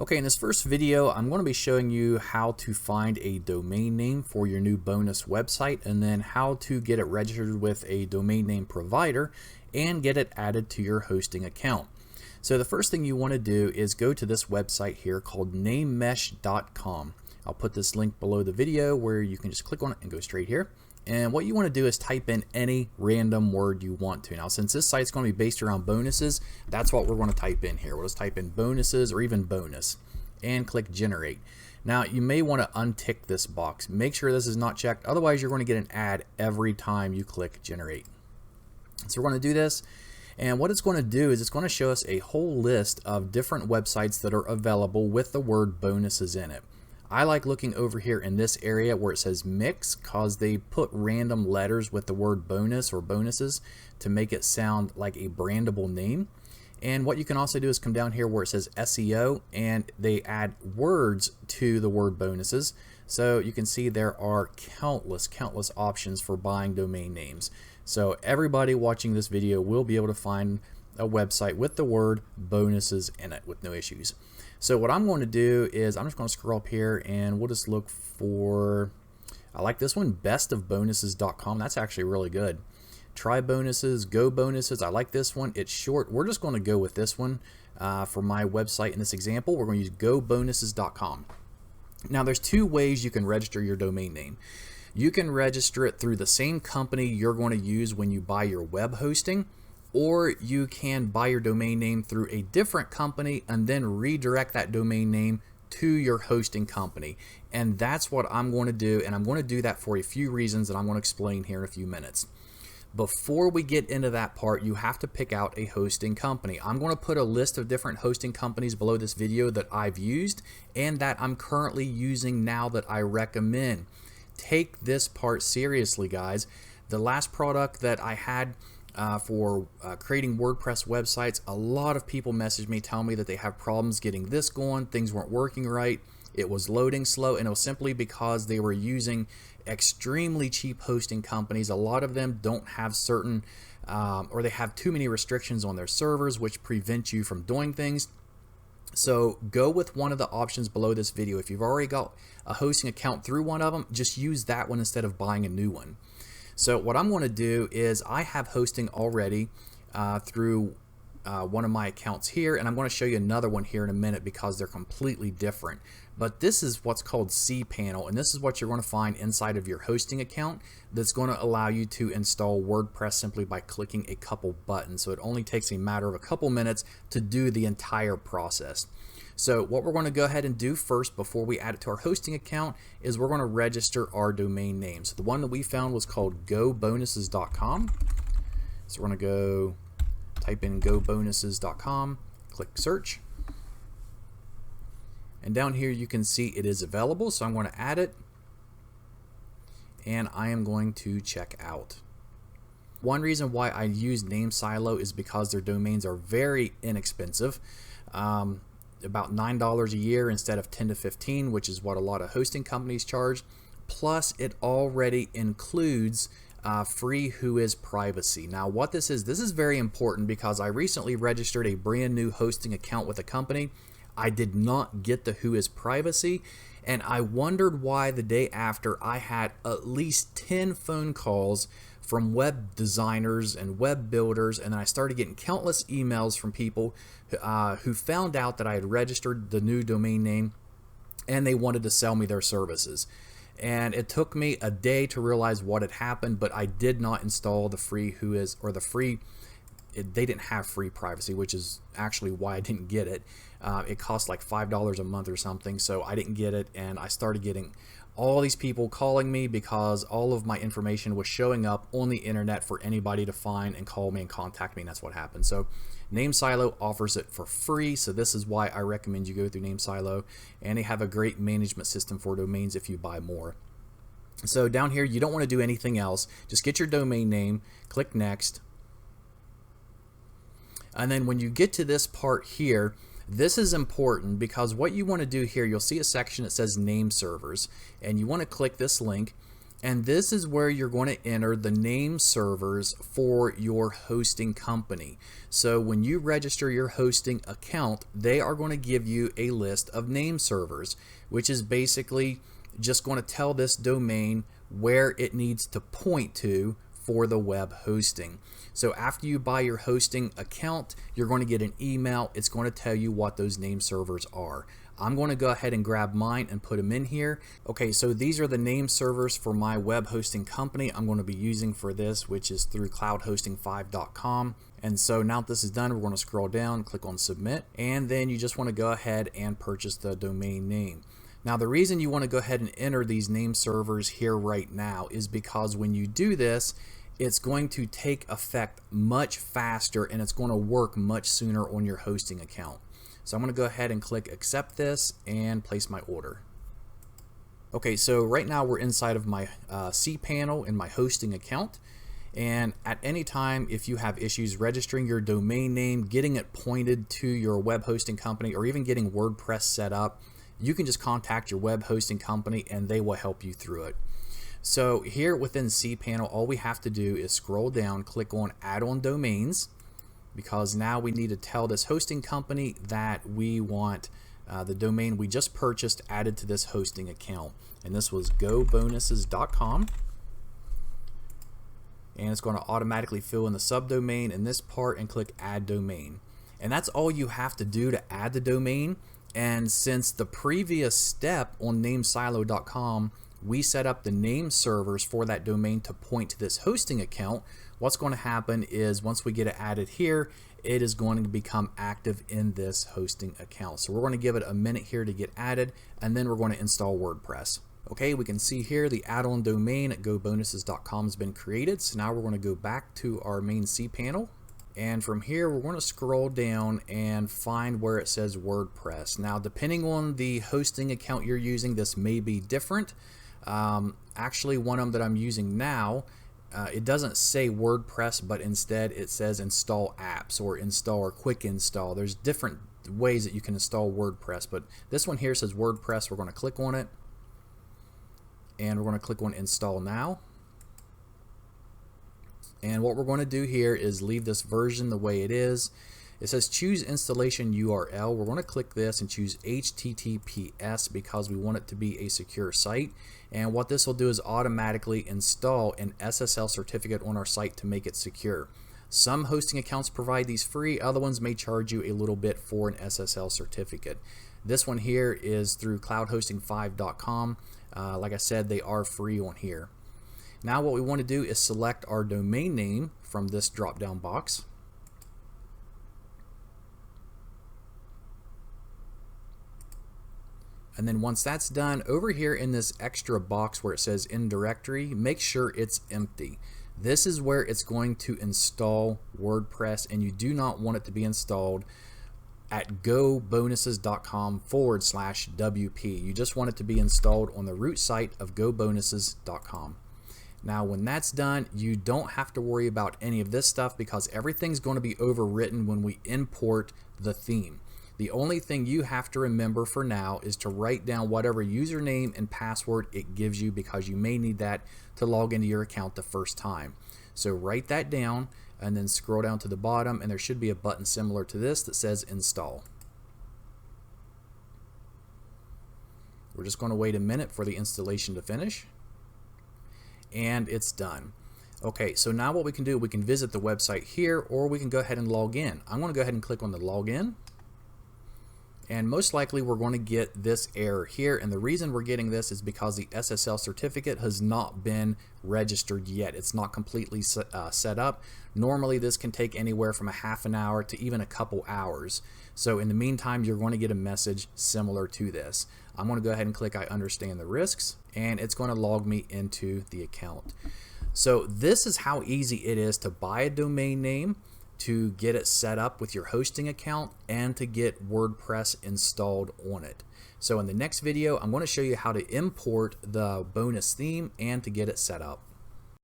Okay, in this first video, I'm going to be showing you how to find a domain name for your new bonus website and then how to get it registered with a domain name provider and get it added to your hosting account. So the first thing you want to do is go to this website here called NameMesh.com. I'll put this link below the video where you can just click on it and go straight here. And what you want to do is type in any random word you want to. Now, since this site's going to be based around bonuses, that's what we're going to type in here. We'll just type in bonuses or even bonus and click generate. Now, you may want to untick this box. Make sure this is not checked. Otherwise, you're going to get an ad every time you click generate. So we're going to do this. And what it's going to do is it's going to show us a whole list of different websites that are available with the word bonuses in it. I like looking over here in this area where it says mix because they put random letters with the word bonus or bonuses to make it sound like a brandable name. And what you can also do is come down here where it says SEO and they add words to the word bonuses. So you can see there are countless options for buying domain names. So everybody watching this video will be able to find a website with the word bonuses in it with no issues. So what I'm going to do is I'm just going to scroll up here and we'll just look for, I like this one, bestofbonuses.com. That's actually really good. Try bonuses, go bonuses. I like this one. It's short. We're just going to go with this one for my website in this example. We're going to use gobonuses.com. Now there's two ways you can register your domain name. You can register it through the same company you're going to use when you buy your web hosting, or you can buy your domain name through a different company and then redirect that domain name to your hosting company. And that's what I'm going to do, and I'm going to do that for a few reasons that I'm going to explain here in a few minutes. Before we get into that part, you have to pick out a hosting company. I'm going to put a list of different hosting companies below this video that I've used and that I'm currently using now that I recommend. Take this part seriously, guys. The last product that I had for creating WordPress websites, a lot of people messaged me telling me that they have problems getting this going, things weren't working right, it was loading slow, and it was simply because they were using extremely cheap hosting companies. A lot of them don't have certain or they have too many restrictions on their servers which prevent you from doing things. So go with one of the options below this video. If you've already got a hosting account through one of them, just use that one instead of buying a new one. So what I'm going to do is I have hosting already through one of my accounts here, and I'm going to show you another one here in a minute because they're completely different. But this is what's called cPanel, and this is what you're going to find inside of your hosting account that's going to allow you to install WordPress simply by clicking a couple buttons. So it only takes a matter of a couple minutes to do the entire process. So what we're going to go ahead and do first before we add it to our hosting account is we're going to register our domain name. So the one that we found was called gobonuses.com. So we're going to go type in gobonuses.com, click search. And down here you can see it is available, so I'm going to add it. And I am going to check out. One reason why I use NameSilo is because their domains are very inexpensive. About $9 a year instead of $10 to $15, which is what a lot of hosting companies charge. Plus, it already includes free Whois privacy. Now, what this is very important because I recently registered a brand new hosting account with a company. I did not get the Whois privacy, and I wondered why the day after I had at least 10 phone calls from web designers and web builders, and then I started getting countless emails from people who found out that I had registered the new domain name and they wanted to sell me their services. And it took me a day to realize what had happened, but I did not install the free Whois or the free. They didn't have free privacy, which is actually why I didn't get it. It cost like $5 a month or something, so I didn't get it, and I started getting all these people calling me because all of my information was showing up on the internet for anybody to find and call me and contact me, and that's what happened. So NameSilo offers it for free, so this is why I recommend you go through NameSilo, and they have a great management system for domains if you buy more. So down here, you don't want to do anything else. Just get your domain name, click next, and then when you get to this part here, this is important because what you want to do here, you'll see a section that says name servers, and you want to click this link And this is where you're going to enter the name servers for your hosting company. So when you register your hosting account, they are going to give you a list of name servers, which is basically just going to tell this domain where it needs to point to for the web hosting. So after you buy your hosting account, you're going to get an email. It's going to tell you what those name servers are. I'm going to go ahead and grab mine and put them in here. Okay, so these are the name servers for my web hosting company I'm going to be using for this, which is through cloudhosting5.com. And so now that this is done, we're going to scroll down, click on submit, and then you just want to go ahead and purchase the domain name. Now the reason you want to go ahead and enter these name servers here right now is because when you do this, it's going to take effect much faster and it's going to work much sooner on your hosting account. So I'm going to go ahead and click accept this and place my order. Okay, so right now we're inside of my cPanel in my hosting account. And at any time, if you have issues registering your domain name, getting it pointed to your web hosting company, or even getting WordPress set up, you can just contact your web hosting company and they will help you through it. So here within cPanel, all we have to do is scroll down, click on add-on domains, because now we need to tell this hosting company that we want the domain we just purchased added to this hosting account. And this was gobonuses.com. And it's going to automatically fill in the subdomain in this part and click add domain. And that's all you have to do to add the domain. And since the previous step on namesilo.com, we set up the name servers for that domain to point to this hosting account, what's going to happen is once we get it added here, it is going to become active in this hosting account. So we're going to give it a minute here to get added, and then we're going to install WordPress. Okay, we can see here the add-on domain at gobonuses.com has been created. So now we're going to go back to our main cPanel. And from here, we're going to scroll down and find where it says WordPress. Now, depending on the hosting account you're using, this may be different. Actually, one of them that I'm using now, it doesn't say WordPress, but instead it says install apps or install or quick install. There's different ways that you can install WordPress, but this one here says WordPress. We're going to click on it, and we're going to click on install now. And what we're going to do here is leave this version the way it is. It says choose installation URL. We're going to click this and choose HTTPS because we want it to be a secure site. And what this will do is automatically install an SSL certificate on our site to make it secure. Some hosting accounts provide these free, other ones may charge you a little bit for an SSL certificate. This one here is through cloudhosting5.com. Like I said, they are free on here. Now what we want to do is select our domain name from this drop-down box. And then once that's done, over here in this extra box where it says in directory, make sure it's empty. This is where it's going to install WordPress, and you do not want it to be installed at gobonuses.com/WP. You just want it to be installed on the root site of gobonuses.com. Now when that's done, you don't have to worry about any of this stuff because everything's going to be overwritten when we import the theme. The only thing you have to remember for now is to write down whatever username and password it gives you because you may need that to log into your account the first time. So write that down and then scroll down to the bottom, and there should be a button similar to this that says install. We're just going to wait a minute for the installation to finish. And it's done. Okay, so now what we can do, we can visit the website here, or we can go ahead and log in. I'm going to go ahead and click on the login. And most likely we're going to get this error here, and the reason we're getting this is because the SSL certificate has not been registered yet. It's not completely set up. Normally this can take anywhere from a half an hour to even a couple hours. So in the meantime, you're going to get a message similar to this. I'm going to go ahead and click I understand the risks, and it's going to log me into the account. So this is how easy it is to buy a domain name, to get it set up with your hosting account, and to get WordPress installed on it. So in the next video, I'm going to show you how to import the bonus theme and to get it set up.